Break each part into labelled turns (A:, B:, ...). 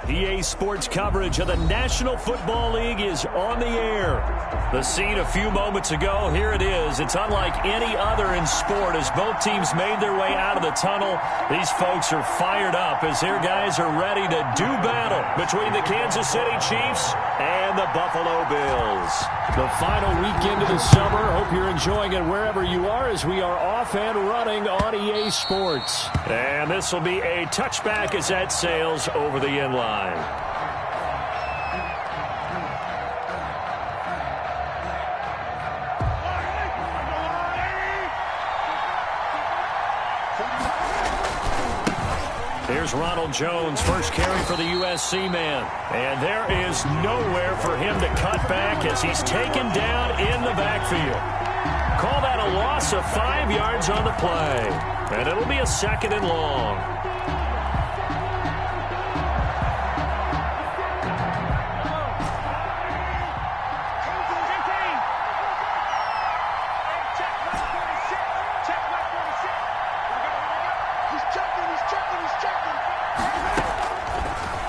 A: EA Sports coverage of the National Football League is on the air. The scene a few moments ago, here it is. It's unlike any other in sport as both teams made their way out of the tunnel. These folks are fired up as their guys are ready to do battle between the Kansas City Chiefs and the Buffalo Bills. The final weekend of the summer. Hope you're enjoying it wherever you are as we are off and running on EA Sports. And this will be a touchback as that sails over the end line. Here's Ronald Jones, first carry for the USC man. And there is nowhere for him to cut back as he's taken down in the backfield. Call that a loss of 5 yards on the play. And it'll be a 2nd and long.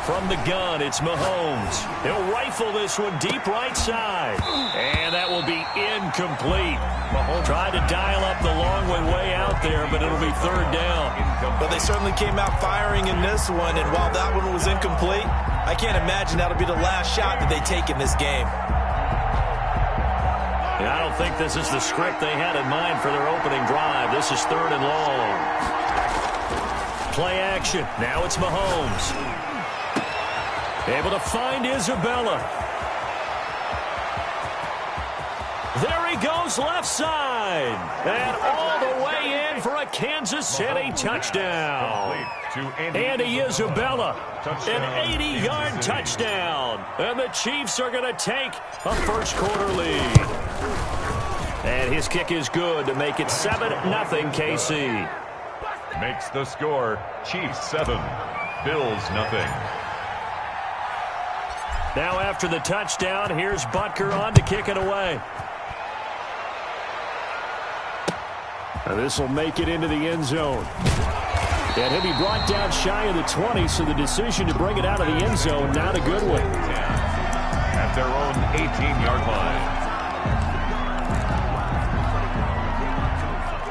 A: From the gun, it's Mahomes. He'll rifle this one deep right side. And that will be incomplete. Mahomes tried to dial up the long one way out there, but it'll be 3rd down.
B: But they certainly came out firing in this one, and while that one was incomplete, I can't imagine that'll be the last shot that they take in this game.
A: And I don't think this is the script they had in mind for their opening drive. This is 3rd and long. Play action. Now it's Mahomes. Able to find Isabella. There he goes left side. And all the way in for a Kansas City touchdown. Andy Isabella, an 80-yard touchdown. And the Chiefs are going to take a first-quarter lead. And his kick is good to make it 7-0 KC.
C: Makes the score Chiefs 7, Bills nothing.
A: Now after the touchdown, here's Butker on to kick it away. And this will make it into the end zone. And he'll be brought down shy of the 20, so the decision to bring it out of the end zone, not a good one.
C: At their own 18-yard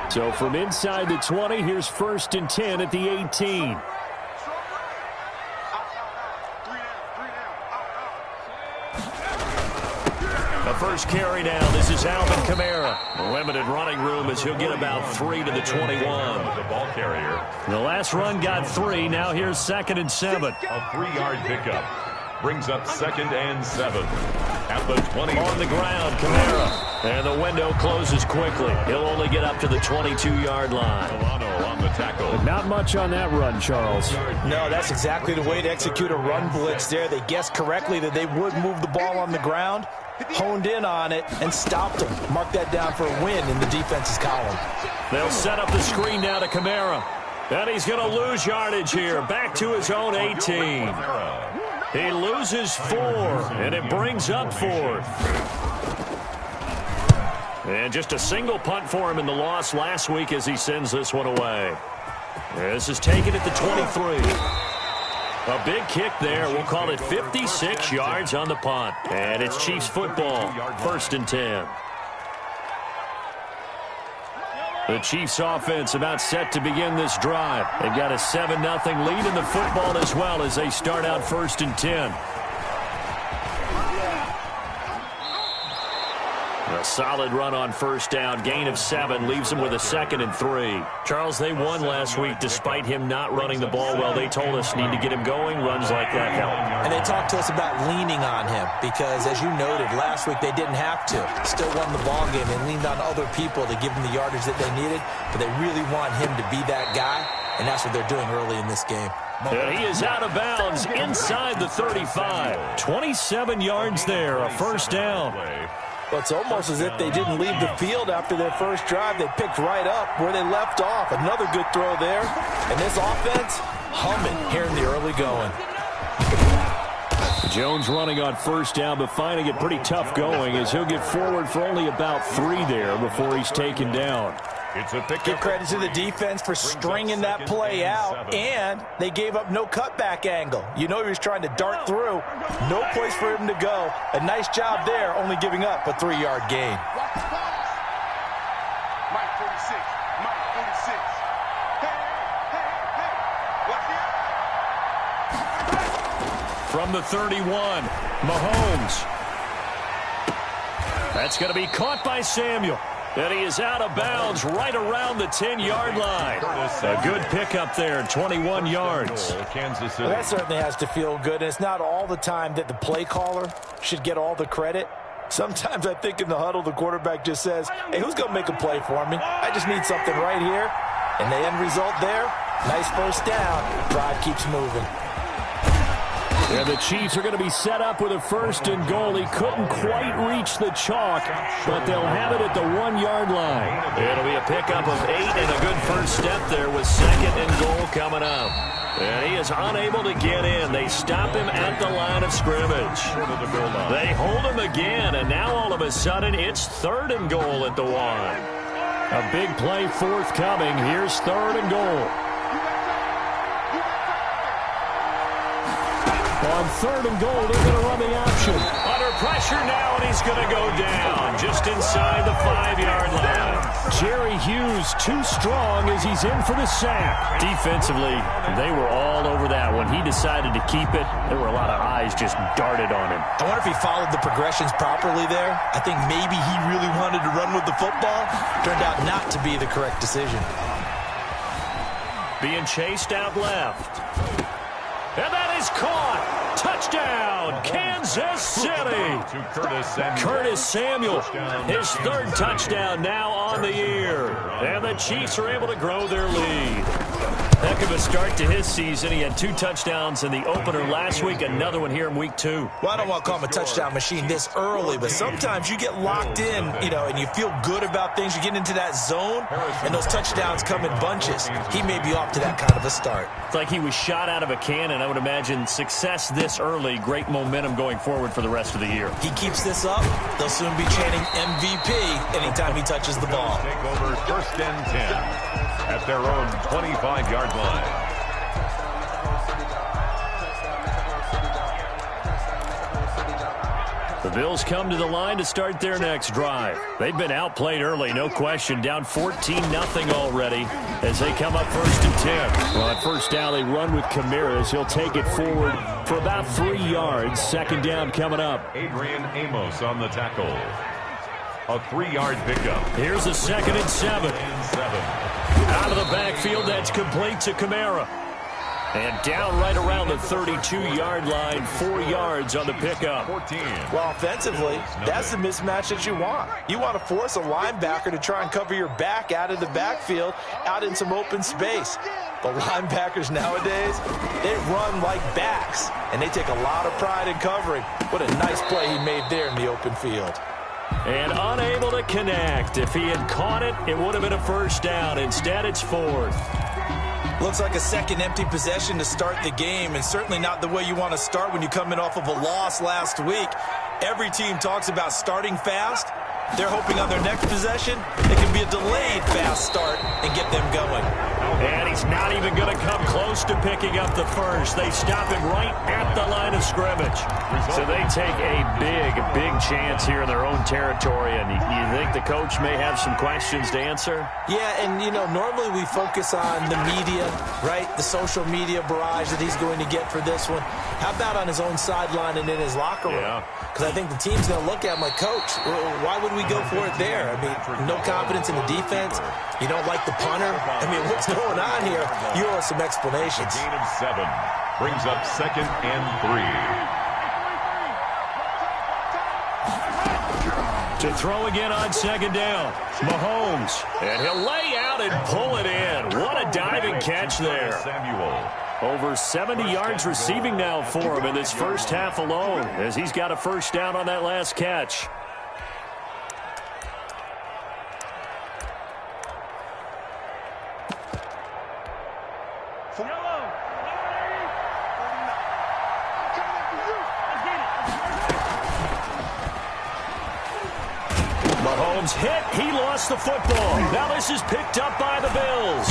C: line.
A: So from inside the 20, here's 1st and 10 at the 18. First carry down. This is Alvin Kamara. Limited running room as he'll get about 3 to the 21.
C: The ball carrier.
A: The last run got 3. Now here's 2nd and 7.
C: A 3-yard pickup. Brings up 2nd and 7. At the 20.
A: On the ground, Kamara. And the window closes quickly. He'll only get up to the 22-yard line.
C: Milano on the tackle.
A: But not much on that run, Charles.
B: No, that's exactly the way to execute a run blitz there. They guessed correctly that they would move the ball on the ground, honed in on it, and stopped them. Mark that down for a win in the defense's column.
A: They'll set up the screen now to Kamara. And he's going to lose yardage here. Back to his own 18. He loses 4, and it brings up 4th. And just a single punt for him in the loss last week as he sends this one away. This is taken at the 23. A big kick there. We'll call it 56 yards on the punt. And it's Chiefs football, 1st and 10. The Chiefs offense about set to begin this drive. They've got a 7-0 lead in the football as well as they start out 1st and 10. A solid run on 1st down. Gain of 7 leaves them with a 2nd and 3. Charles, they won last week despite him not running the ball well. They told us need to get him going. Runs like that help.
B: And they talked to us about leaning on him because, as you noted, last week they didn't have to. Still won the ball game. They leaned on other people to give them the yardage that they needed, but they really want him to be that guy, and that's what they're doing early in this game.
A: And he is out of bounds inside the 35. 27 yards there, a 1st down.
B: Well, it's almost as if they didn't leave the field after their first drive. They picked right up where they left off. Another good throw there. And this offense, humming here in the early going.
A: Jones running on 1st down, but finding it pretty tough going as he'll get forward for only about 3 there before he's taken down.
B: Give credit to the defense for stringing that play out, and they gave up no cutback angle. You know he was trying to dart through. No place for him to go. A nice job there, only giving up a 3-yard gain.
D: Mike 46. Mike 46. Hey.
A: From the 31, Mahomes. That's going to be caught by Samuel. And he is out of bounds right around the 10-yard line. A good pickup there, 21 yards.
B: Well, that certainly has to feel good. And it's not all the time that the play caller should get all the credit. Sometimes I think in the huddle, the quarterback just says, hey, who's going to make a play for me? I just need something right here. And the end result there, nice first down. Drive keeps moving.
A: And the Chiefs are going to be set up with a 1st and goal. He couldn't quite reach the chalk, but they'll have it at the 1-yard line. It'll be a pickup of 8 and a good first step there with 2nd and goal coming up. And he is unable to get in. They stop him at the line of scrimmage. They hold him again, and now all of a sudden it's 3rd and goal at the 1. A big play forthcoming. Here's 3rd and goal. On 3rd and goal, they're going to run the option. Under pressure now, and he's going to go down just inside the 5-yard line. Jerry Hughes too strong as he's in for the sack. Defensively, they were all over that. When he decided to keep it, there were a lot of eyes just darted on him.
B: I wonder if he followed the progressions properly there. I think maybe he really wanted to run with the football. Turned out not to be the correct decision.
A: Being chased out left. And that is caught. Touchdown, Kansas City. Curtis Samuel, his 3rd touchdown now on the year. And the Chiefs are able to grow their lead. Heck of a start to his season. He had 2 touchdowns in the opener last week, another one here in week 2.
B: Well, I don't want to call him a touchdown machine this early, but sometimes you get locked in, and you feel good about things. You get into that zone, and those touchdowns come in bunches. He may be off to that kind of a start.
A: It's like he was shot out of a cannon. I would imagine success this early, great momentum going forward for the rest of the year.
B: He keeps this up, they'll soon be chanting MVP anytime he touches the ball.
C: Take over 1st and 10 at their own 25-yard line.
A: The Bills come to the line to start their next drive. They've been outplayed early, no question, down 14-0 already as they come up 1st and 10. Well, at first down, they run with Kamara. He'll take it forward for about 3 yards. 2nd down coming up.
C: Adrian Amos on the tackle. A 3-yard pickup.
A: Here's a 2nd and 7. Out of the backfield, that's complete to Kamara. And down right around the 32-yard line, 4 yards on the pickup.
B: Well, offensively, that's the mismatch that you want. You want to force a linebacker to try and cover your back out of the backfield, out in some open space. The linebackers nowadays, they run like backs, and they take a lot of pride in covering. What a nice play he made there in the open field.
A: And unable to connect. If he had caught it, it would have been a 1st down. Instead, it's 4th.
B: Looks like a second empty possession to start the game, and certainly not the way you want to start when you're coming off of a loss last week. Every team talks about starting fast. They're hoping on their next possession, it can be a delayed fast start and get them going.
A: And he's not even going to come close to picking up the 1st. They stop him right at the line of scrimmage. So they take a big chance here in their own territory. And you think the coach may have some questions to answer?
B: Yeah, and, normally we focus on the media, right? The social media barrage that he's going to get for this one. How about on his own sideline and in his locker room? Because I think the team's going to look at him like, Coach, why would we go for it there? I mean, no confidence in the defense. You don't like the punter. I mean, what's going on here? You owe us some explanations.
C: A gain of 7 brings up 2nd and
A: 3. To throw again on 2nd down. Mahomes. And he'll lay out and pull it in. What a diving catch there.
C: Samuel.
A: Over 70 yards receiving now for him in this first half alone, as he's got a 1st down on that last catch. Mahomes hit. He lost the football. Now this is picked up by the Bills.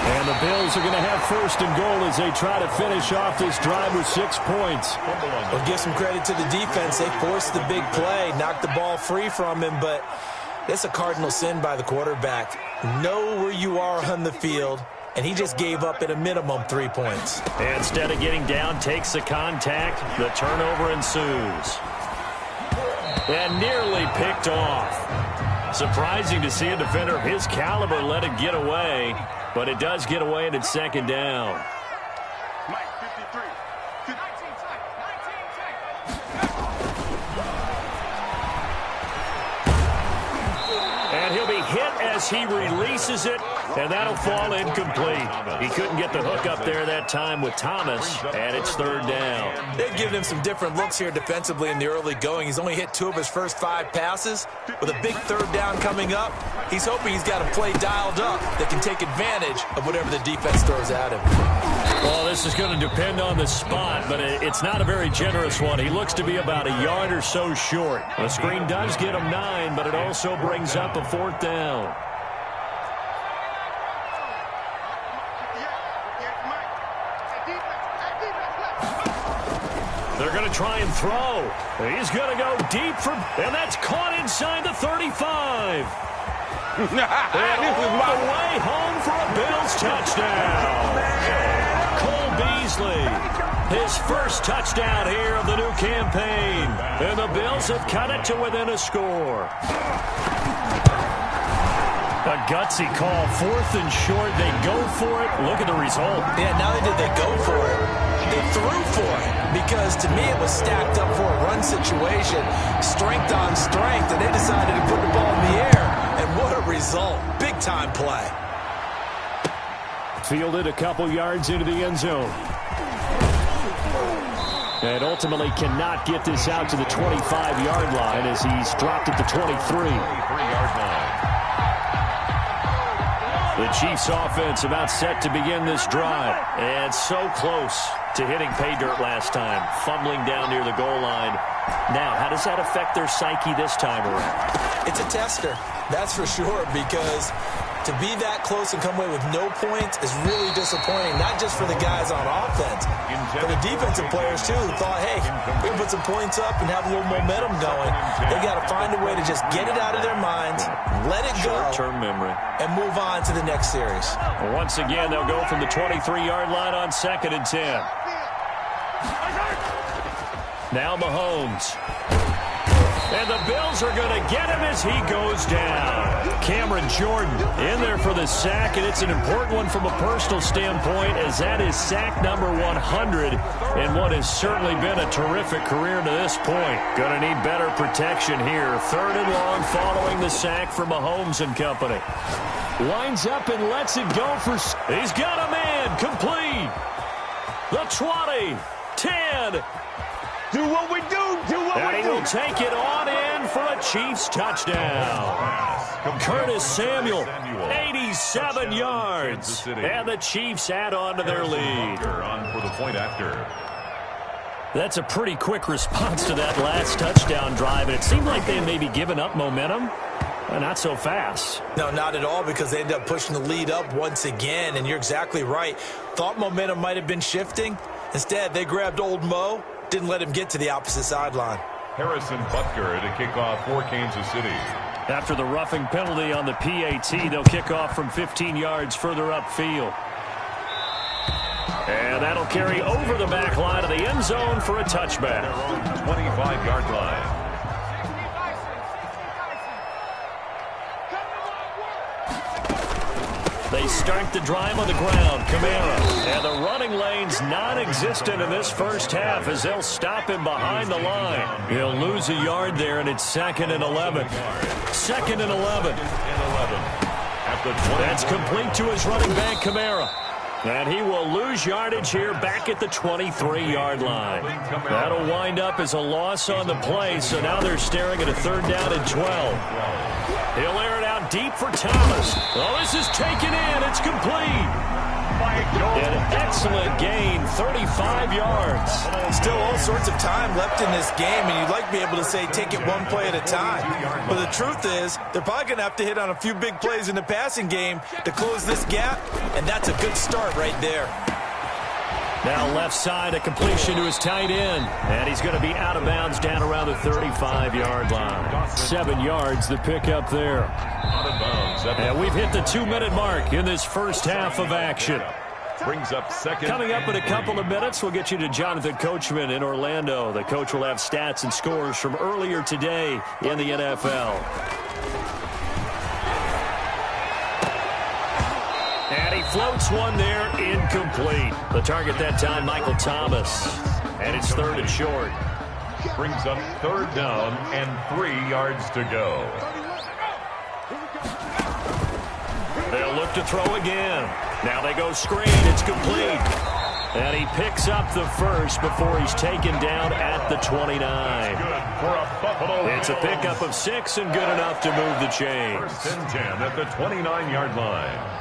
A: And the Bills are going to have first and goal as they try to finish off this drive with 6 points.
B: Well, give some credit to the defense. They forced the big play, knocked the ball free from him, but it's a cardinal sin by the quarterback. Know where you are on the field, and he just gave up at a minimum 3 points.
A: Instead of getting down, takes the contact. The turnover ensues. And nearly picked off. Surprising to see a defender of his caliber let it get away, but it does get away and it's second down.
D: Mike, 53. 19
A: And he'll be hit as he releases it, and that'll fall incomplete. He couldn't get the hook up there that time with Thomas, and it's third down.
B: They've given him some different looks here defensively in the early going. He's only hit 2 of his first 5 passes. With a big third down coming up, he's hoping he's got a play dialed up that can take advantage of whatever the defense throws at him.
A: Well, this is going to depend on the spot, but it's not a very generous one. He looks to be about a yard or so short. The screen does get him 9, but it also brings up a 4th down. They're going to try and throw. He's going to go deep and that's caught inside the 35. And all the way home for a Bills touchdown. Cole Beasley, his first touchdown here of the new campaign. And the Bills have cut it to within a score. A gutsy call, 4th and short. They go for it. Look at the result.
B: Yeah, not only did they go for it, they threw for it. Because to me it was stacked up for a run situation, strength on strength, and they decided to put the ball in the air. And what a result. Big-time play.
A: Fielded a couple yards into the end zone. And ultimately cannot get this out to the 25-yard line as he's dropped at the 23-yard line. The Chiefs offense about set to begin this drive. And so close to hitting pay dirt last time. Fumbling down near the goal line. Now, how does that affect their psyche this time around?
B: It's a tester, that's for sure, because to be that close and come away with no points is really disappointing, not just for the guys on offense, but the defensive players, too, who thought, hey, we can put some points up and have a little momentum going. They got to find a way to just get it out of their minds, let it go,
A: short-term memory,
B: and move on to the next series.
A: Once again, they'll go from the 23-yard line on 2nd and 10. Now Mahomes. And the Bills are going to get him as he goes down. Cameron Jordan in there for the sack, and it's an important one from a personal standpoint, as that is sack number 100 in what has certainly been a terrific career to this point. Going to need better protection here. 3rd and long following the sack for Mahomes and company. Lines up and lets it go for... He's got a man complete. The 20, 10...
D: Do what we do. Do what we do.
A: And he will take it on in for a Chiefs touchdown. Curtis Samuel, 87 yards. And the Chiefs add on to their lead.
C: For the point after.
A: That's a pretty quick response to that last touchdown drive. And it seemed like they had maybe given up momentum. Not so fast.
B: No, not at all, because they ended up pushing the lead up once again. And you're exactly right. Thought momentum might have been shifting. Instead, they grabbed old Mo. Didn't let him get to the opposite sideline.
C: Harrison Butker to kick off for Kansas City.
A: After the roughing penalty on the PAT, they'll kick off from 15 yards further upfield. And that'll carry over the back line of the end zone for a touchback.
C: 25-yard line.
A: They start the drive on the ground. Kamara. And the running lane's non-existent in this first half as they'll stop him behind the line. He'll lose a yard there, and it's 2nd and 11. 2nd and 11. That's complete to his running back, Kamara. And he will lose yardage here back at the 23-yard line. That'll wind up as a loss on the play, so now they're staring at a 3rd down and 12. He'll air it out deep for Thomas. Oh, this is taken in. It's complete. An excellent gain, 35 yards.
B: Still all sorts of time left in this game, and you'd like to be able to say take it one play at a time. But the truth is, they're probably going to have to hit on a few big plays in the passing game to close this gap, and that's a good start right there.
A: Now left side, a completion to his tight end. And he's going to be out of bounds down around the 35-yard line. 7 yards, the pickup there. And we've hit the 2-minute mark in this first half of action.
C: Brings up second.
A: Coming up in a couple of minutes, we'll get you to Jonathan Coachman in Orlando. The coach will have stats and scores from earlier today in the NFL. And he floats one there, incomplete. The target that time, Michael Thomas. And it's 3rd and short.
C: Brings up 3rd down and 3 yards to go.
A: They'll look to throw again. Now they go screen. It's complete. And he picks up the first before he's taken down at the 29. It's a pickup of 6 and good enough to move the chains.
C: 1st and 10 at the 29-yard line.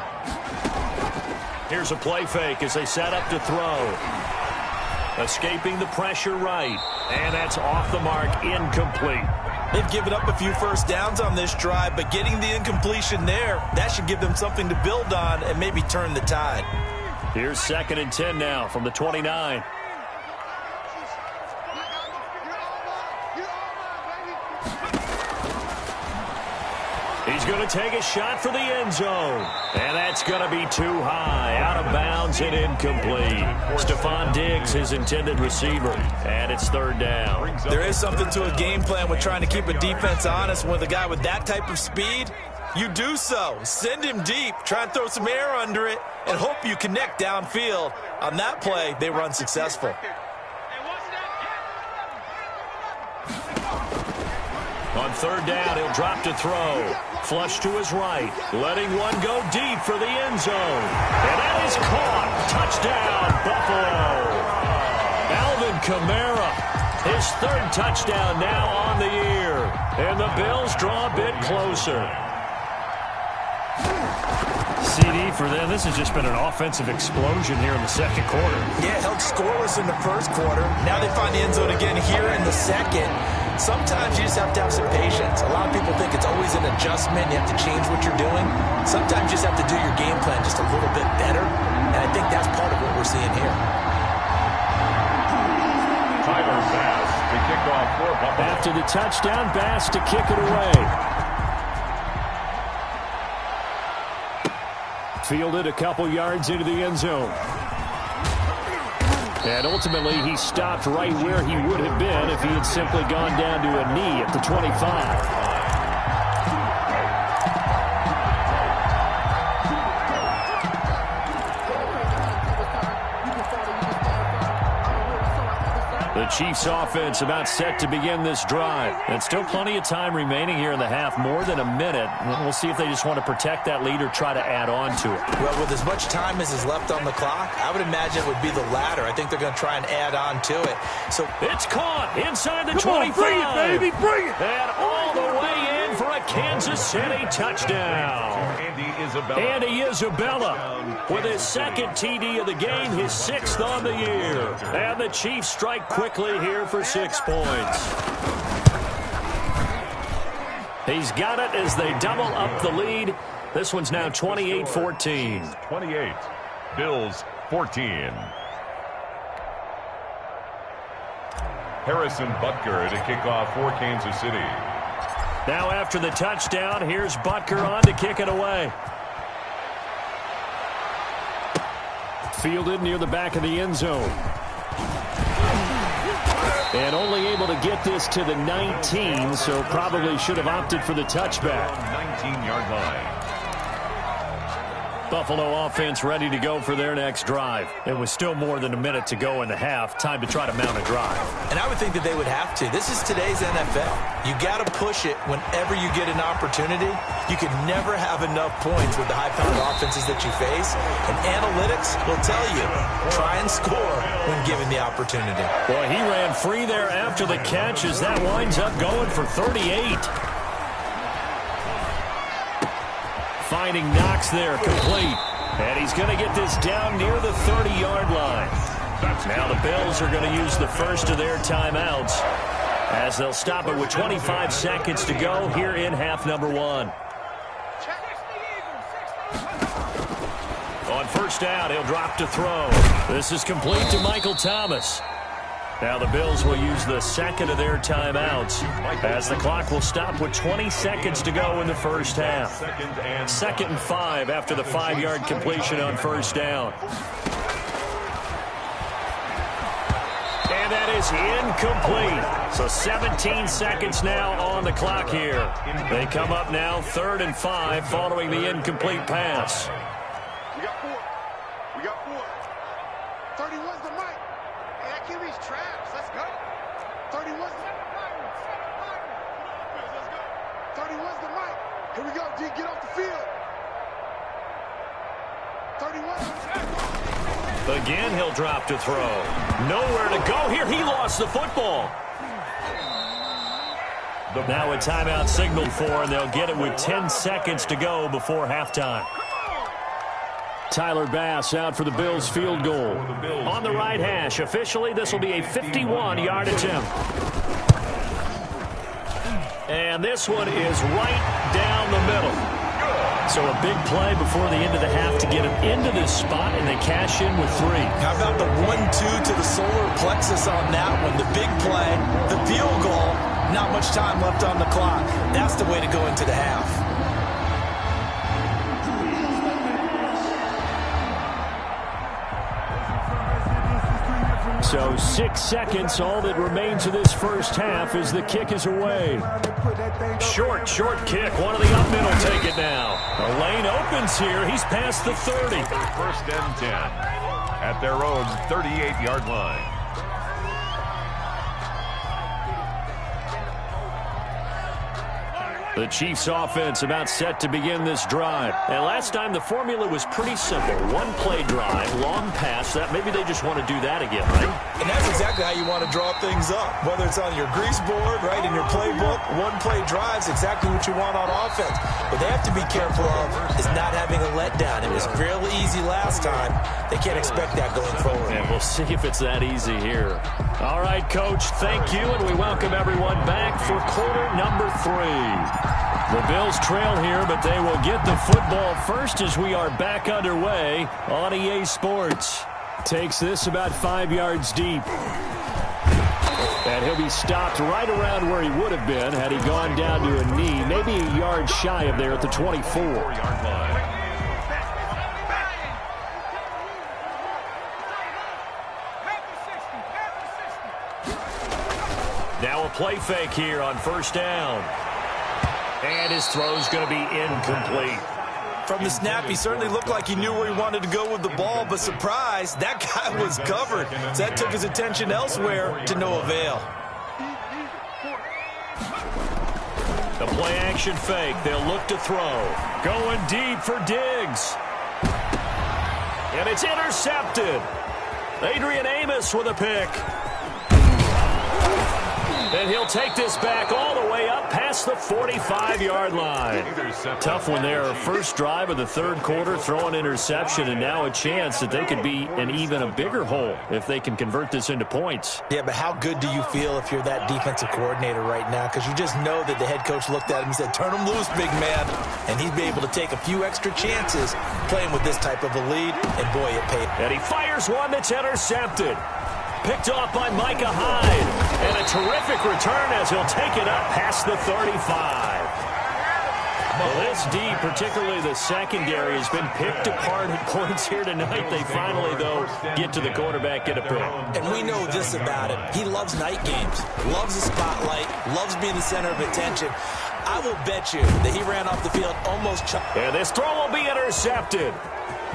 A: Here's a play fake as they set up to throw. Escaping the pressure right. And that's off the mark, incomplete.
B: They've given up a few first downs on this drive, but getting the incompletion there, that should give them something to build on and maybe turn the tide.
A: Here's 2nd and 10 now from the 29. He's going to take a shot for the end zone. And that's going to be too high. Out of bounds and incomplete. Stephon Diggs, his intended receiver. And it's 3rd down.
B: There is something to a game plan with trying to keep a defense honest with a guy with that type of speed. You do so. Send him deep. Try and throw some air under it and hope you connect downfield. On that play, they were unsuccessful.
A: On 3rd down, he'll drop to throw. Flush to his right. Letting one go deep for the end zone. And that is caught. Touchdown, Buffalo. Alvin Kamara, his 3rd touchdown now on the year. And the Bills draw a bit closer. CD for them. This has just been an offensive explosion here in the 2nd quarter.
B: Yeah, held scoreless in the 1st quarter. Now they find the end zone again here in the 2nd. Sometimes you just have to have some patience. A lot of people think it's always an adjustment. You have to change what you're doing. Sometimes you just have to do your game plan just a little bit better. And I think that's part of what we're seeing here.
C: Tyler Bass to kick off for Buffalo.
A: After the touchdown, Bass to kick it away. Fielded a couple yards into the end zone. And ultimately, he stopped right where he would have been if he had simply gone down to a knee at the 25. The Chiefs offense about set to begin this drive. And still plenty of time remaining here in the half, more than a minute. We'll see if they just want to protect that lead or try to add on to it.
B: Well, with as much time as is left on the clock, I would imagine it would be the latter. I think they're going to try and add on to it. So
A: it's caught inside the 25.
D: Bring it, baby, bring it.
A: And all the way in for a Kansas City touchdown. Andy Isabella with his 2nd TD of the game, his 6th on the year. And the Chiefs strike quickly here for 6 points. He's got it as they double up the lead. This one's now 28-14.
C: 28. Bills 14. Harrison Butker to kick off for Kansas City.
A: Now after the touchdown, here's Butker on to kick it away. Fielded near the back of the end zone. And only able to get this to the 19, so probably should have opted for the touchback.
C: 19-yard line.
A: Buffalo offense ready to go for their next drive. It was still more than a minute to go in the half. Time to try to mount a drive.
B: And I would think that they would have to. This is today's NFL. You got to push it whenever you get an opportunity. You can never have enough points with the high-powered offenses that you face. And analytics will tell you, try and score when given the opportunity.
A: Boy, he ran free there after the catch as that winds up going for 38. Finding Knox there, complete. And he's going to get this down near the 30-yard line. Now the Bills are going to use the first of their timeouts as they'll stop it with 25 seconds to go here in half number 1. On first down, he'll drop to throw. This is complete to Michael Thomas. Now the Bills will use the second of their timeouts as the clock will stop with 20 seconds to go in the first half. 2nd and 5 after the 5-yard completion on first down. And that is incomplete. So 17 seconds now on the clock here. They come up now 3rd and 5 following the incomplete pass.
D: We got 4. We got 4. 31's the mic. Hey, that QB's trash. Let's go. 31's the mic. 31's the mic. Here we go, D. Get off the field. 31's the mic.
A: Again, he'll drop to throw. Nowhere to go here. He lost the football. Now a timeout signaled for, and they'll get it with 10 seconds to go before halftime. Tyler Bass out for the Bills field goal. On the right hash, officially, this will be a 51-yard attempt. And this one is right down the middle. So a big play before the end of the half to get him into this spot, and they cash in with 3.
B: How about the 1-2 to the solar plexus on that one? The big play, the field goal, not much time left on the clock. That's the way to go into the half.
A: So 6 seconds, all that remains of this first half as the kick is away. Short kick. One of the up middle take it now. The lane opens here. He's past the 30.
C: 1st and 10 at their own 38-yard line.
A: The Chiefs offense about set to begin this drive. And last time the formula was pretty simple. 1-play drive, long pass. That maybe they just want to do that again, right?
B: And that's exactly how you want to draw things up. Whether it's on your grease board, right, in your playbook, 1-play drives, exactly what you want on offense. What they have to be careful of is not having a letdown. It was fairly easy last time. They can't expect that going forward.
A: And we'll see if it's that easy here. All right, Coach, thank you, and we welcome everyone back for quarter number 3. The Bills trail here, but they will get the football first as we are back underway on EA Sports. Takes this about 5 yards deep. And he'll be stopped right around where he would have been had he gone down to a knee, maybe a yard shy of there at the 24-yard line. Now a play fake here on first down. And his throw's going to be incomplete.
B: From the snap, he certainly looked like he knew where he wanted to go with the ball, but surprise, that guy was covered. So that took his attention elsewhere to no avail.
A: The play action fake. They'll look to throw. Going deep for Diggs. And it's intercepted. Adrian Amos with a pick. And he'll take this back all the way up past the 45-yard line. Tough one there. First drive of the 3rd quarter, throw an interception, and now a chance that they could be in even a bigger hole if they can convert this into points.
B: Yeah, but how good do you feel if you're that defensive coordinator right now? Because you just know that the head coach looked at him and said, turn him loose, big man. And he'd be able to take a few extra chances playing with this type of a lead, and boy, it paid.
A: And he fires one that's intercepted. Picked off by Micah Hyde. And a terrific return as he'll take it up past the 35. Well, this D, particularly the secondary, has been picked apart at points here tonight. They finally, though, get to the quarterback, get a pick.
B: And we know this about him. He loves night games, loves the spotlight, loves being the center of attention. I will bet you that he ran off the field almost.
A: And this throw will be intercepted.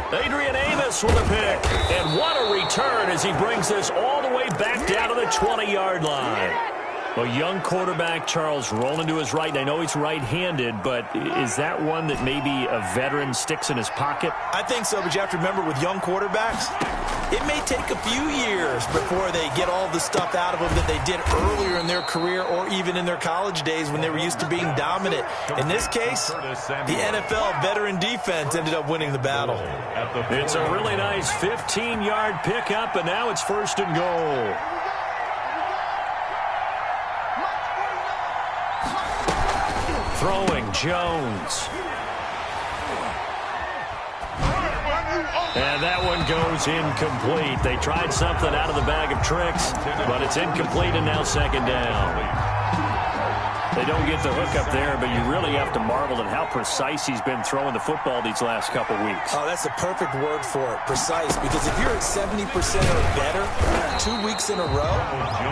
A: Adrian Amos with a pick. And what a return as he brings this all the way back down to the 20-yard line. A young quarterback, Charles, rolling to his right. I know he's right-handed, but is that one that maybe a veteran sticks in his pocket?
B: I think so, but you have to remember with young quarterbacks, it may take a few years before they get all the stuff out of them that they did earlier in their career or even in their college days when they were used to being dominant. In this case, the NFL veteran defense ended up winning the battle.
A: It's a really nice 15-yard pickup, and now it's 1st and goal. Throwing Jones. And that one goes incomplete. They tried something out of the bag of tricks, but it's incomplete and now 2nd down. They don't get the hook up there, but you really have to marvel at how precise he's been throwing the football these last couple weeks.
B: Oh, that's the perfect word for it, precise, because if you're at 70% or better 2 weeks in a row,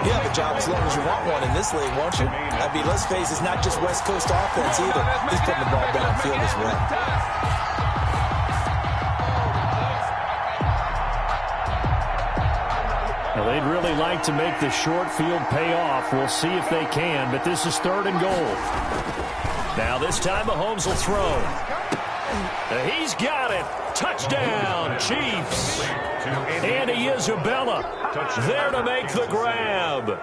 B: you have a job as long as you want one in this league, won't you? I mean, let's face it, it's not just West Coast offense either. He's putting the ball downfield as well.
A: Now, they'd really like to make the short field pay off. We'll see if they can, but this is 3rd and goal. Now, this time Mahomes will throw. He's got it. Touchdown, Chiefs. Andy Isabella there to make the grab.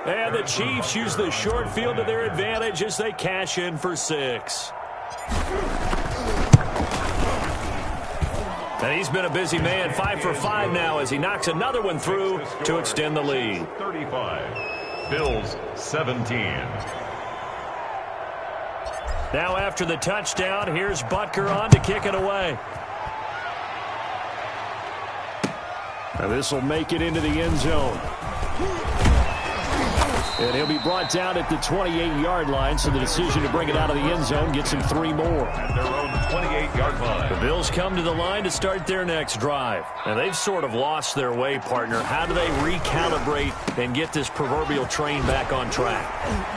A: And the Chiefs use the short field to their advantage as they cash in for 6. And he's been a busy man, 5 for 5 now as he knocks another one through to extend the lead.
C: 35, Bills 17.
A: Now after the touchdown, here's Butker on to kick it away. Now this will make it into the end zone. And he'll be brought down at the 28-yard line, so the decision to bring it out of the end zone gets him 3 more.
C: At their own 28-yard line.
A: The Bills come to the line to start their next drive. And they've sort of lost their way, partner. How do they recalibrate and get this proverbial train back on track?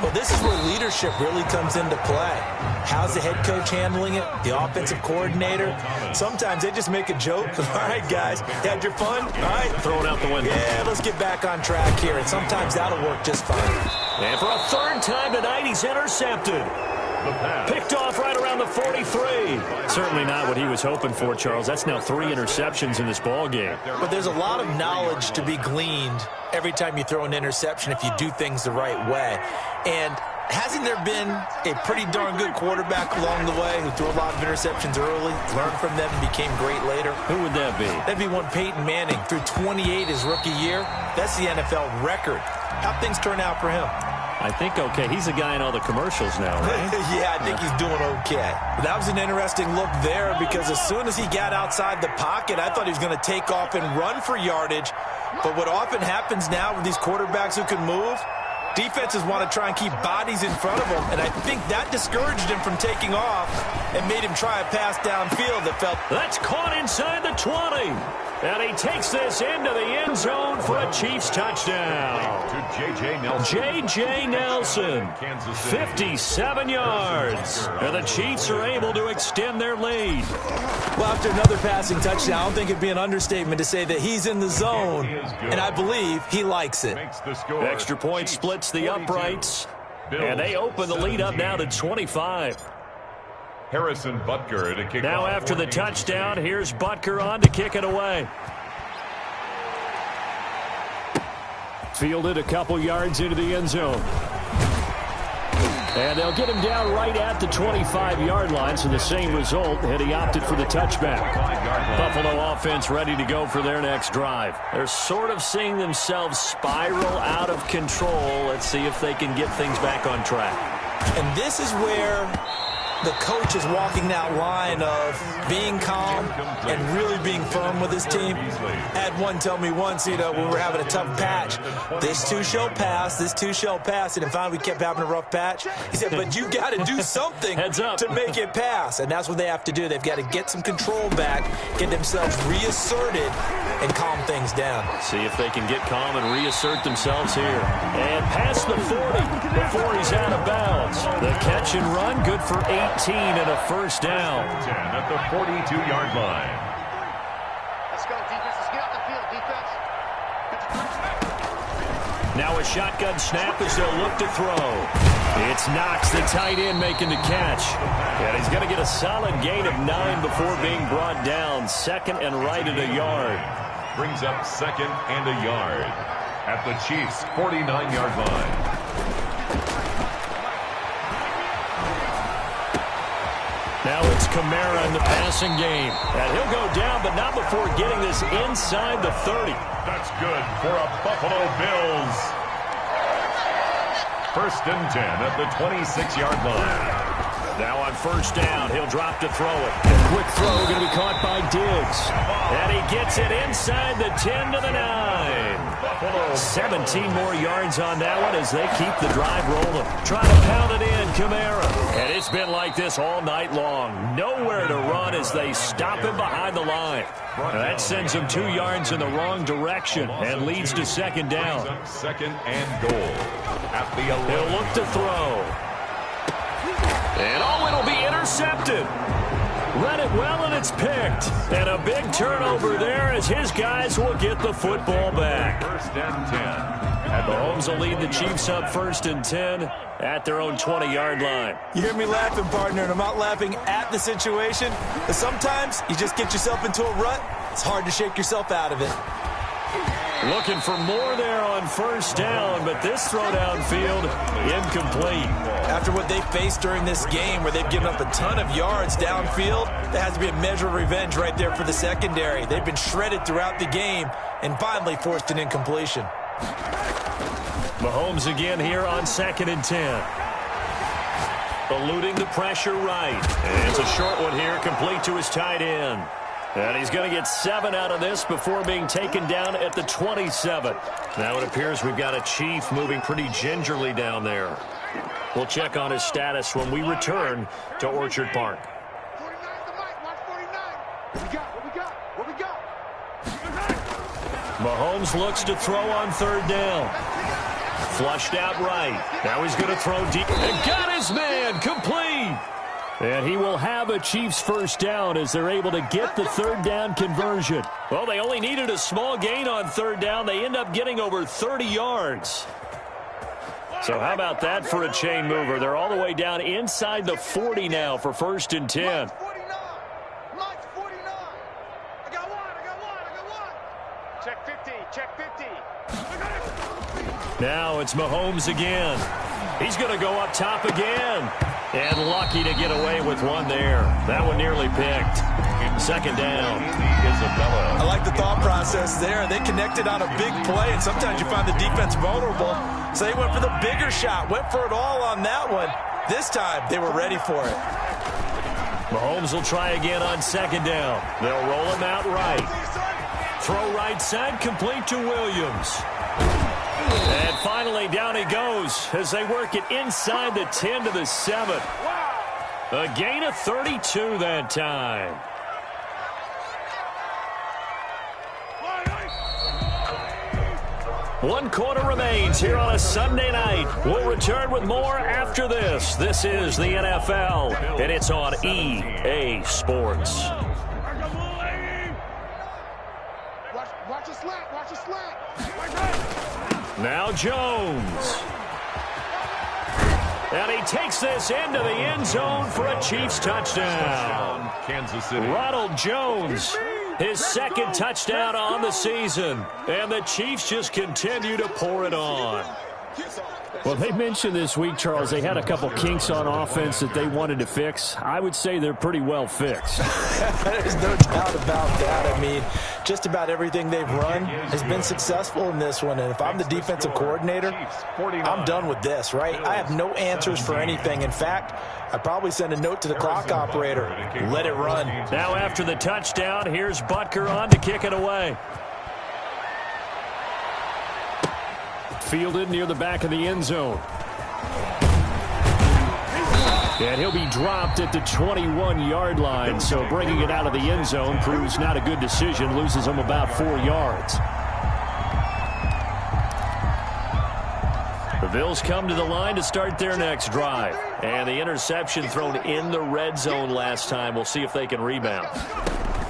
B: Well, this is where leadership really comes into play. How's the head coach handling it? The offensive coordinator? Sometimes they just make a joke. All right, guys, you had your fun? All right.
A: Throw it out the window.
B: Yeah, let's get back on track here. And sometimes that'll work just fine.
A: And for a 3rd time tonight, he's intercepted. Picked off right around the 43. Certainly not what he was hoping for, Charles. That's now 3 interceptions in this ball game.
B: But there's a lot of knowledge to be gleaned every time you throw an interception if you do things the right way. And hasn't there been a pretty darn good quarterback along the way who threw a lot of interceptions early, learned from them, and became great later?
A: Who would that be?
B: That'd be one Peyton Manning. Threw 28 his rookie year. That's the NFL record. How'd things turn out for him?
A: I think okay. He's a guy in all the commercials now, right?
B: Yeah, I think he's doing okay. That was an interesting look there because as soon as he got outside the pocket, I thought he was going to take off and run for yardage. But what often happens now with these quarterbacks who can move, defenses want to try and keep bodies in front of them, and I think that discouraged him from taking off and made him try a pass downfield that felt...
A: That's caught inside the 20. And he takes this into the end zone for a Chiefs touchdown.
C: To J.J. Nelson.
A: J.J. Nelson, 57 yards. And the Chiefs are able to extend their lead.
B: Well, after another passing touchdown, I don't think it'd be an understatement to say that he's in the zone, and I believe he likes it.
A: Extra point splits the uprights, and they open the lead up now to 25.
C: Harrison Butker to kick
A: now
C: off.
A: After the touchdown, here's Butker on to kick it away. Fielded a couple yards into the end zone. And they'll get him down right at the 25-yard line, so the same result had he opted for the touchback. Buffalo offense ready to go for their next drive. They're sort of seeing themselves spiral out of control. Let's see if they can get things back on track.
B: And this is where the coach is walking that line of being calm and really being firm with his team. I had one tell me once, when we were having a tough patch, this too shall pass, this too shall pass. And finally we kept having a rough patch. He said, but you got to do something to make it pass. And that's what they have to do. They've got to get some control back, get themselves reasserted, and calm things down.
A: See if they can get calm and reassert themselves here. And past the 40 before he's out of bounds. The catch and run, good for 18 and a first down.
C: 10 at the 42-yard line.
D: Let's go, defense. Let's get out the field, defense.
A: Now a shotgun snap as they'll look to throw. It's Knox, the tight end, making the catch. And he's going to get a solid gain of 9 before being brought down. Second and right at a yard.
C: Brings up 2nd and a yard at the Chiefs' 49-yard line.
A: Now it's Kamara in the passing game. And he'll go down, but not before getting this inside the 30.
C: That's good for a Buffalo Bills. 1st and 10 at the 26-yard line.
A: Now on 1st down, he'll drop to throw it. A quick throw going to be caught by Diggs. And he gets it inside the 10 to the 9. 17 more yards on that one as they keep the drive rolling. Trying to pound it in, Kamara. And it's been like this all night long. Nowhere to run as they stop him behind the line. That sends him 2 yards in the wrong direction and leads to 2nd down.
C: 2nd and goal at the 11.
A: He'll look to throw. And it'll be intercepted. Read it well, and it's picked. And a big turnover there as his guys will get the football back.
C: 1st and 10.
A: And Mahomes will lead the Chiefs up 1st and 10 at their own 20-yard line.
B: You hear me laughing, partner, and I'm not laughing at the situation. But sometimes you just get yourself into a rut. It's hard to shake yourself out of it.
A: Looking for more there on 1st down, but this throw downfield incomplete.
B: After what they faced during this game where they've given up a ton of yards downfield, there has to be a measure of revenge right there for the secondary. They've been shredded throughout the game and finally forced an incompletion.
A: Mahomes again here on 2nd and 10. Eluding the pressure right. And it's a short one here, complete to his tight end. And he's going to get 7 out of this before being taken down at the 27. Now it appears we've got a Chief moving pretty gingerly down there. We'll check on his status when we return to Orchard Park.
D: 49's the mic. Watch 49. What we got?
A: Mahomes looks to throw on 3rd down. Flushed out right. Now he's going to throw deep. And got his man. Complete. And he will have a Chiefs 1st down as they're able to get the 3rd down conversion. Well, they only needed a small gain on 3rd down. They end up getting over 30 yards. So how about that for a chain mover? They're all the way down inside the 40 now for 1st and 10.
D: Mike's 49. I got one. Check 50.
A: Now it's Mahomes again. He's going to go up top again. And lucky to get away with one there. That one nearly picked. 2nd down.
B: I like the thought process there. They connected on a big play, and sometimes you find the defense vulnerable. So they went for the bigger shot, went for it all on that one. This time, they were ready for it.
A: Mahomes will try again on 2nd down. They'll roll him out right. Throw right side, complete to Williams. And finally, down he goes as they work it inside the 10 to the 7. A gain of 32 that time. One quarter remains here on a Sunday night. We'll return with more after this. This is the NFL, and it's on EA Sports.
D: Watch a slant.
A: Now Jones. And he takes this into the end zone for a Chiefs touchdown.
C: Kansas City.
A: Ronald Jones, his 2nd touchdown on the season. And the Chiefs just continue to pour it on.
E: Well, they mentioned this week, Charles, they had a couple kinks on offense that they wanted to fix. I would say they're pretty well fixed.
B: There's no doubt about that. I mean, just about everything they've run has been successful in this one. And if I'm the defensive coordinator, I'm done with this, right? I have no answers for anything. In fact, I'd probably send a note to the clock operator. Let it run.
A: Now after the touchdown, here's Butker on to kick it away. Fielded near the back of the end zone. And he'll be dropped at the 21-yard line, so bringing it out of the end zone proves not a good decision, loses him about 4 yards. The Bills come to the line to start their next drive. And the interception thrown in the red zone last time. We'll see if they can rebound.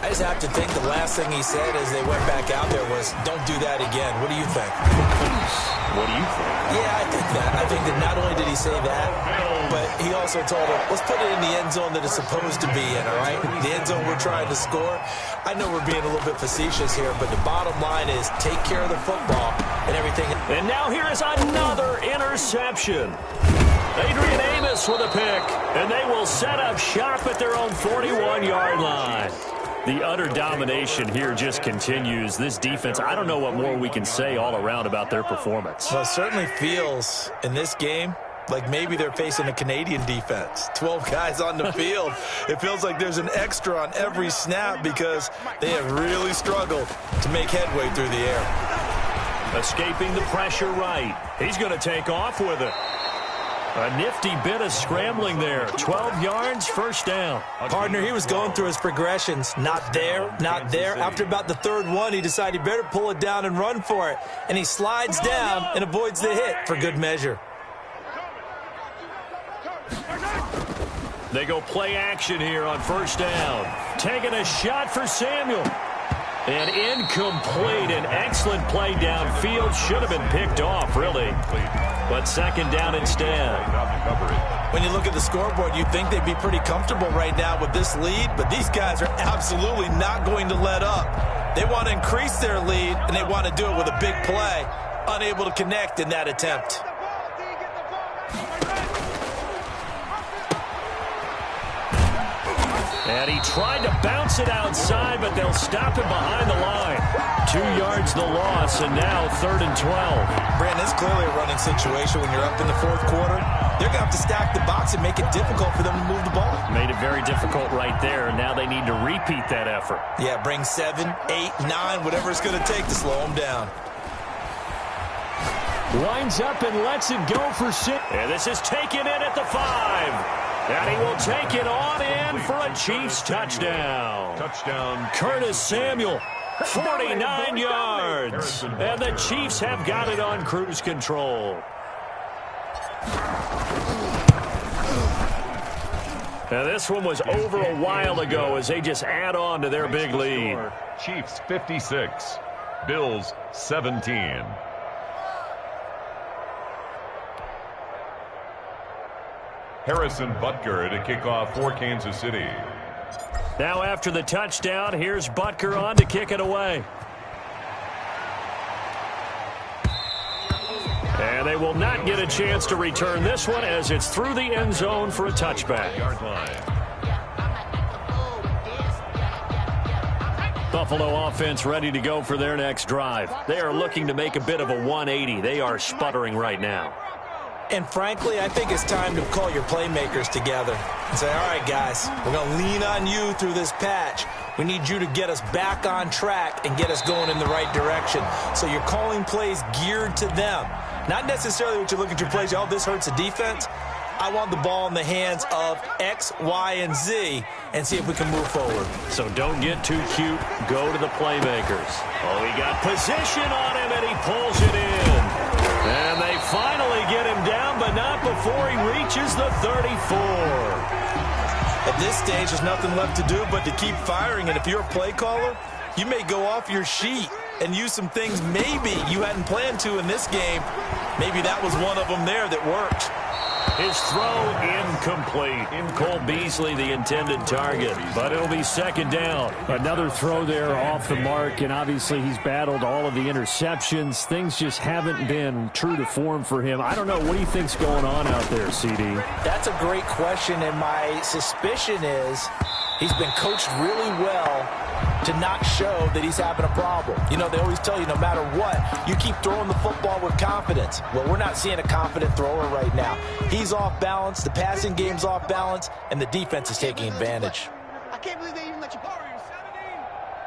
B: I just have to think the last thing he said as they went back out there was, don't do that again. What do you think?
A: What do you think?
B: Yeah, I think that. I think that not only did he say that, but he also told him, let's put it in the end zone that it's supposed to be in, all right? The end zone we're trying to score. I know we're being a little bit facetious here, but the bottom line is take care of the football and everything.
A: And now here is another interception. Adrian Amos with a pick, and they will set up shop at their own 41-yard line. The utter domination here just continues. This defense, I don't know what more we can say all around about their performance.
B: Well, it certainly feels in this game like maybe they're facing a Canadian defense. 12 guys on the field. It feels like there's an extra on every snap because they have really struggled to make headway through the air.
A: Escaping the pressure right. He's going to take off with it. A nifty bit of scrambling there. 12 yards, first down.
B: Partner, he was going through his progressions. Not there, not there. After about the third one, he decided he better pull it down and run for it. And he slides down and avoids the hit for good measure.
A: They go play action here on first down. Taking a shot for Samuel. And incomplete. An excellent play downfield. Should have been picked off, really. But second down instead.
B: When you look at the scoreboard, you'd think they'd be pretty comfortable right now with this lead, but these guys are absolutely not going to let up. They want to increase their lead, and they want to do it with a big play. Unable to connect in that attempt.
A: And he tried to bounce it outside, but they'll stop him behind the line. 2 yards the loss, and now 3rd and 12.
B: Brandon, it's clearly a running situation when you're up in the fourth quarter. They're going to have to stack the box and make it difficult for them to move the ball.
A: Made it very difficult right there. Now they need to repeat that effort.
B: Yeah, bring 7, 8, 9, whatever it's going to take to slow them down.
E: Winds up and lets it go for 6.
A: And this is taken in at the 5. And he will take it on in for a Chiefs touchdown.
C: Touchdown.
A: Curtis Samuel, 49 yards. And the Chiefs have got it on cruise control. Now this one was over a while ago as they just add on to their big lead.
C: Chiefs 56, Bills 17. Harrison Butker to kick off for Kansas City.
A: Now after the touchdown, here's Butker on to kick it away. And they will not get a chance to return this one as it's through the end zone for a touchback.
C: Yard line.
A: Buffalo offense ready to go for their next drive. They are looking to make a bit of a 180. They are sputtering right now.
B: And frankly, I think it's time to call your playmakers together and say, all right, guys, we're going to lean on you through this patch. We need you to get us back on track and get us going in the right direction. So you're calling plays geared to them. Not necessarily what you look at your plays, oh, this hurts the defense. I want the ball in the hands of X, Y, and Z and see if we can move forward.
A: So don't get too cute. Go to the playmakers. Oh, he got position on him, and he pulls it in. And they finally get him down, but not before he reaches the 34.
B: At this stage, there's nothing left to do but to keep firing. And if you're a play caller, you may go off your sheet and use some things maybe you hadn't planned to in this game. Maybe that was one of them there that worked.
A: His throw incomplete. Cole Beasley, the intended target, but it'll be second down.
E: Another throw there off the mark, and obviously he's battled all of the interceptions. Things just haven't been true to form for him. I don't know. What do you think's going on out there, CD?
B: That's a great question, and my suspicion is he's been coached really well to not show that he's having a problem. You know, they always tell you no matter what, you keep throwing the football with confidence. Well, we're not seeing a confident thrower right now. He's off balance, the passing game's off balance, and the defense is taking advantage.
D: I can't believe they even let you borrow your 17.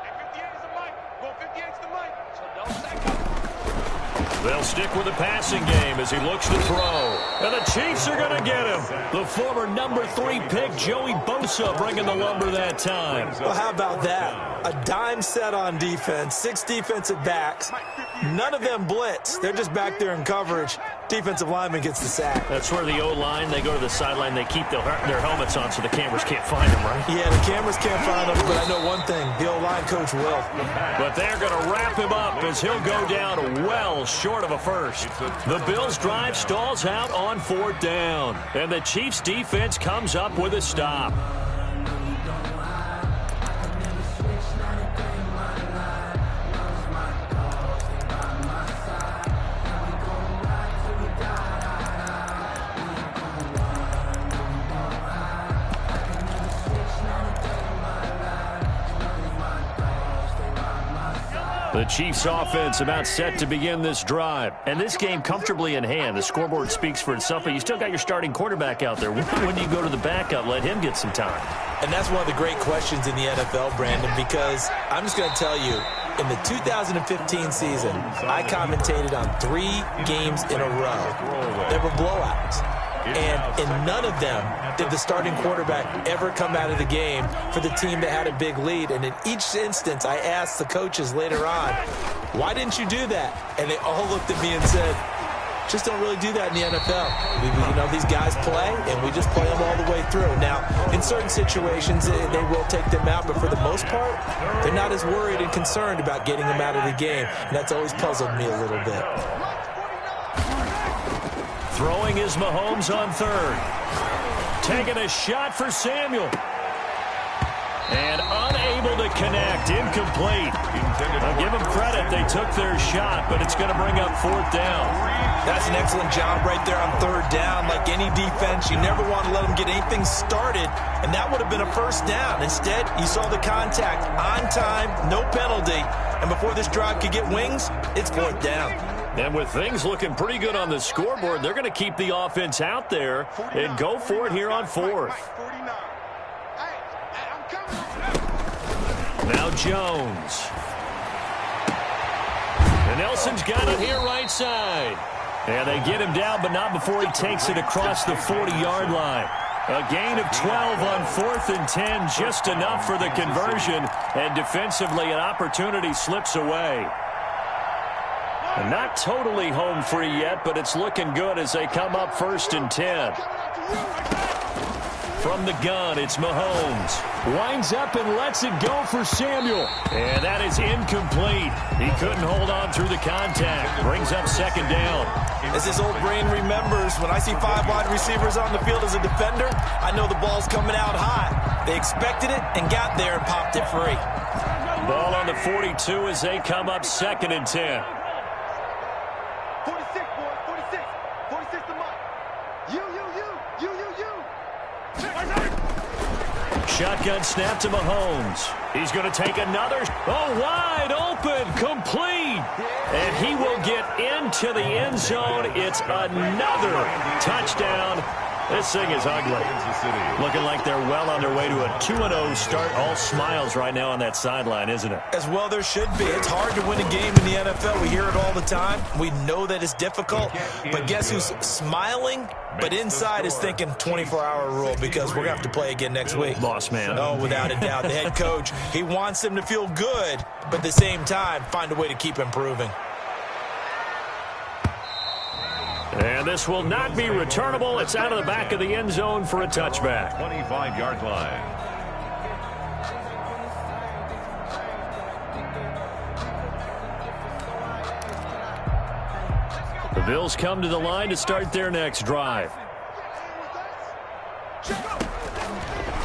D: And 58 is the mic. Go 58 is the mic. So don't sack up.
A: They'll stick with the passing game as he looks to throw. And the Chiefs are going to get him. The former number 3 pick, Joey Bosa, bringing the lumber that time.
B: Well, how about that? A dime set on defense, 6 defensive backs. None of them blitz. They're just back there in coverage. defensive lineman gets the sack.
A: That's where the O-line, they go to the sideline, they keep their helmets on so the cameras can't find them, right?
B: Yeah, the cameras can't find them, but I know one thing, the O-line coach will.
A: But they're going to wrap him up as he'll go down well short of a first. The Bills' drive stalls out on 4th down, and the Chiefs' defense comes up with a stop. The Chiefs offense about set to begin this drive. And this game comfortably in hand. The scoreboard speaks for itself, but you still got your starting quarterback out there. When do you go to the backup, let him get some time?
B: And that's one of the great questions in the NFL, Brandon, because I'm just going to tell you, in the 2015 season, I commentated on 3 games in a row. There were blowouts. And in none of them did the starting quarterback ever come out of the game for the team that had a big lead. And in each instance, I asked the coaches later on, why didn't you do that? And they all looked at me and said, just don't really do that in the NFL. These guys play, and we just play them all the way through. Now, in certain situations, they will take them out, but for the most part, they're not as worried and concerned about getting them out of the game. And that's always puzzled me a little bit.
A: Throwing is Mahomes on 3rd. Taking a shot for Samuel. And unable to connect. Incomplete. I'll give them credit. They took their shot, but it's going to bring up 4th down.
B: That's an excellent job right there on 3rd down. Like any defense, you never want to let them get anything started, and that would have been a 1st down. Instead, you saw the contact on time, no penalty, and before this drive could get wings, it's 4th down.
A: And with things looking pretty good on the scoreboard, they're going to keep the offense out there and go for it here on 4th. Now Jones. And Nelson's got it here right side. And they get him down, but not before he takes it across the 40-yard line. A gain of 12 on 4th and 10, just enough for the conversion. And defensively, an opportunity slips away. Not totally home free yet, but it's looking good as they come up 1st and 10. From the gun, it's Mahomes. Winds up and lets it go for Samuel. And that is incomplete. He couldn't hold on through the contact. Brings up 2nd down.
B: As his old brain remembers, when I see 5 wide receivers on the field as a defender, I know the ball's coming out high. They expected it and got there and popped it free.
A: Ball on the 42 as they come up 2nd and 10.
D: 46, boy. 46. 46 to Mike. You.
A: Shotgun snap to Mahomes. He's going to take another. Oh, wide open. Complete. And he will get into the end zone. It's another touchdown. This thing is ugly. Looking like they're well on their way to a 2-0 start. All smiles right now on that sideline, isn't it?
B: As well there should be. It's hard to win a game in the NFL. We hear it all the time. We know that it's difficult. But guess who's smiling? But inside is thinking 24-hour rule because we're going to have to play again next week.
A: Boss man.
B: Oh, without a doubt. The head coach, he wants them to feel good, but at the same time, find a way to keep improving.
A: And this will not be returnable. It's out of the back of the end zone for a touchback.
C: 25-yard line.
A: The Bills come to the line to start their next drive.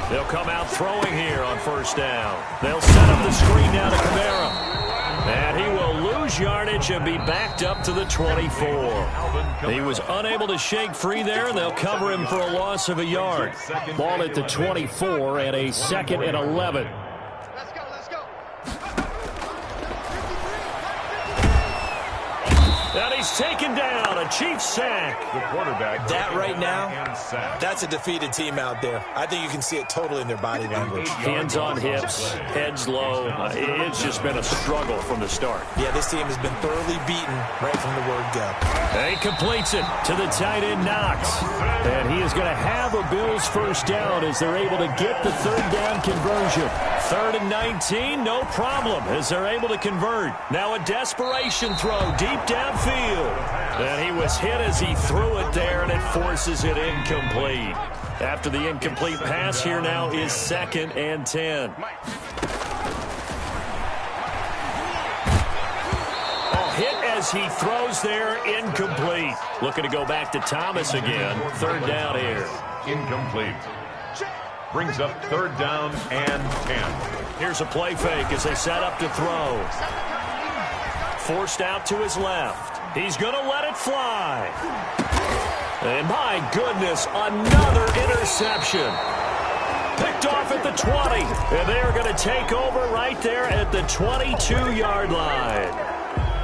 A: They'll come out throwing here on 1st down. They'll set up the screen now to Kamara. And he will lose yardage and be backed up to the 24. He was unable to shake free there, and they'll cover him for a loss of a yard. Ball at the 24 and a 2nd and 11.
D: Let's go.
A: And he's taken down. A Chiefs sack.
C: The quarterback.
B: That right now, that's a defeated team out there. I think you can see it totally in their body language.
A: Hands on hips, heads low. It's just been a struggle from the start.
B: Yeah, this team has been thoroughly beaten right from the word go.
A: And he completes it to the tight end, Knox. And he is going to have a Bills 1st down as they're able to get the 3rd down conversion. 3rd and 19, no problem, as they're able to convert. Now a desperation throw deep downfield. And he was hit as he threw it there, and it forces it incomplete. After the incomplete pass, here now is 2nd and 10. Hit as he throws there, incomplete. Looking to go back to Thomas again. 3rd down here.
C: Incomplete. Brings up 3rd down and 10.
A: Here's a play fake as they set up to throw. Forced out to his left. He's going to let it fly. And my goodness, another interception. Picked off at the 20. And they are going to take over right there at the 22-yard line.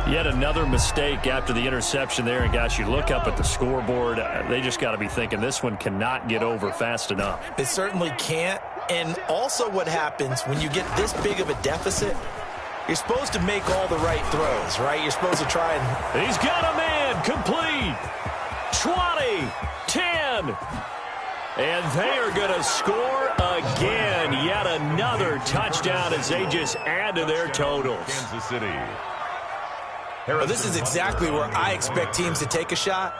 A: Yet another mistake after the interception there. And, gosh, you look up at the scoreboard, they just got to be thinking this one cannot get over fast enough.
B: It certainly can't. And also what happens when you get this big of a deficit, you're supposed to make all the right throws, right? You're supposed to try and...
A: He's got a man complete. 20, 10. And they are going to score again. Yet another touchdown as they just add to their totals.
C: Kansas City.
B: Well, this is exactly where I expect teams to take a shot.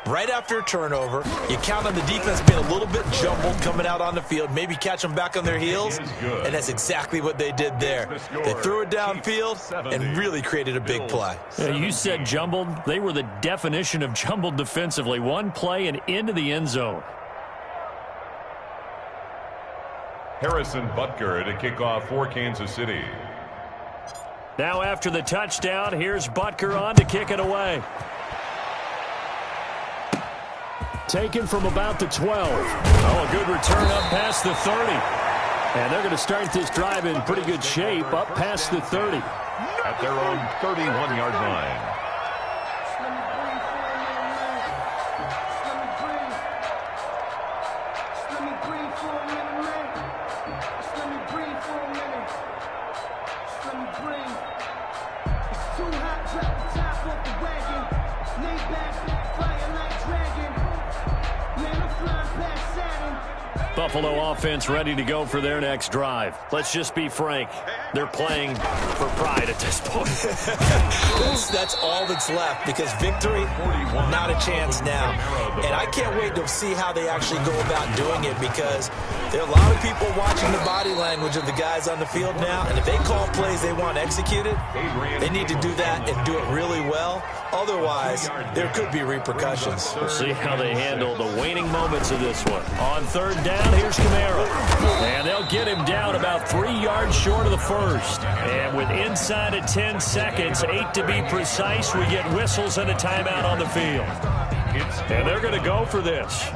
B: Right after a turnover, you count on the defense being a little bit jumbled coming out on the field, maybe catch them back on their heels, and that's exactly what they did there. They threw it downfield and really created a big play.
A: Yeah, you said jumbled. They were the definition of jumbled defensively. One play and into the end zone.
C: Harrison Butker to kick off for Kansas City.
A: Now after the touchdown, here's Butker on to kick it away. Taken from about the 12. Oh, a good return up past the 30. And they're going to start this drive in pretty good shape up past the 30.
C: At their own 31-yard line.
A: Buffalo offense ready to go for their next drive. Let's just be frank. They're playing for pride at this point.
B: That's all that's left because victory, not a chance now. And I can't wait to see how they actually go about doing it because there are a lot of people watching the body language of the guys on the field now. And if they call plays they want executed, they need to do that and do it really well. Otherwise, there could be repercussions.
A: We'll see how they handle the waning moments of this one. On 3rd down, here's Kamara. And they'll get him down about 3 yards short of the first. And with inside of 10 seconds, 8 to be precise, we get whistles and a timeout on the field. And they're going to go for this.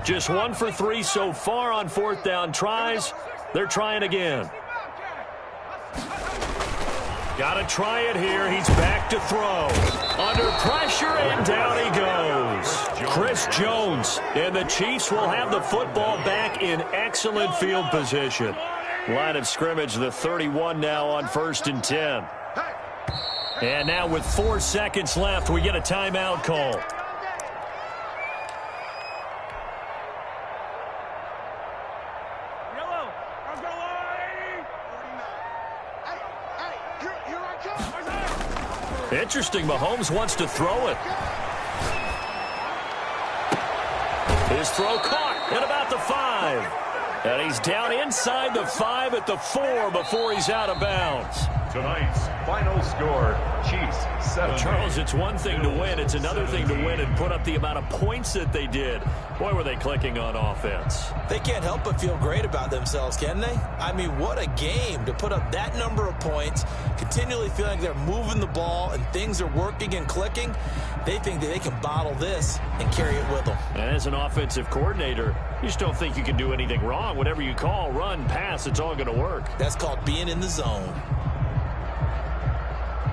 A: Just 1 for 3 so far on 4th down tries. They're trying again. Got to try it here. He's back to throw. Under pressure, and down he goes. Chris Jones, and the Chiefs will have the football back in excellent field position. Line of scrimmage, the 31 now on 1st and 10. And now with 4 seconds left, we get a timeout call. Interesting, Mahomes wants to throw it. His throw caught at about the 5. And he's down inside the 5 at the 4 before he's out of bounds.
C: Tonight's final score, Chiefs 7.
A: Charles, it's one thing to win. It's another thing to win and put up the amount of points that they did. Boy, were they clicking on offense.
B: They can't help but feel great about themselves, can they? I mean, what a game to put up that number of points, continually feeling like they're moving the ball and things are working and clicking. They think that they can bottle this and carry it with them.
A: And as an offensive coordinator, you just don't think you can do anything wrong. Whatever you call, run, pass, it's all going to work.
B: That's called being in the zone.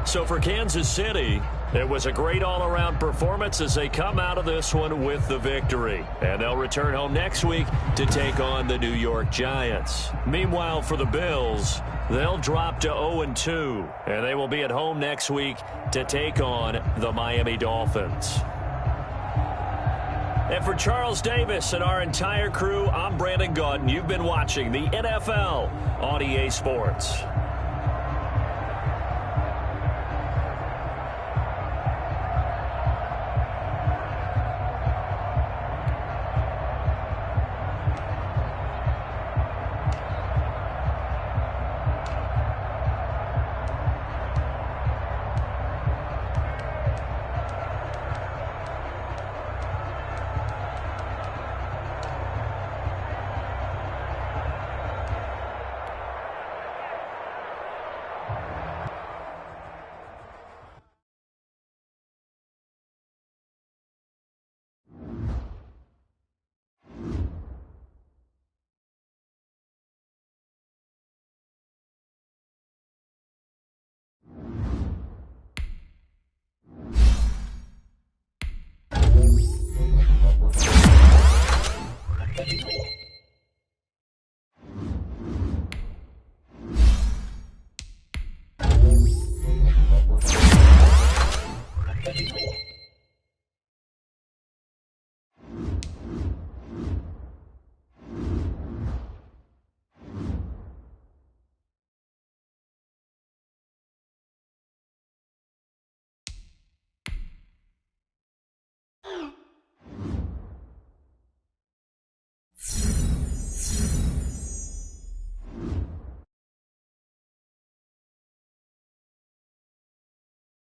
A: So for Kansas City, it was a great all-around performance as they come out of this one with the victory. And they'll return home next week to take on the New York Giants. Meanwhile, for the Bills, they'll drop to 0-2, and they will be at home next week to take on the Miami Dolphins. And for Charles Davis and our entire crew, I'm Brandon Gaudin. You've been watching the NFL on EA Sports.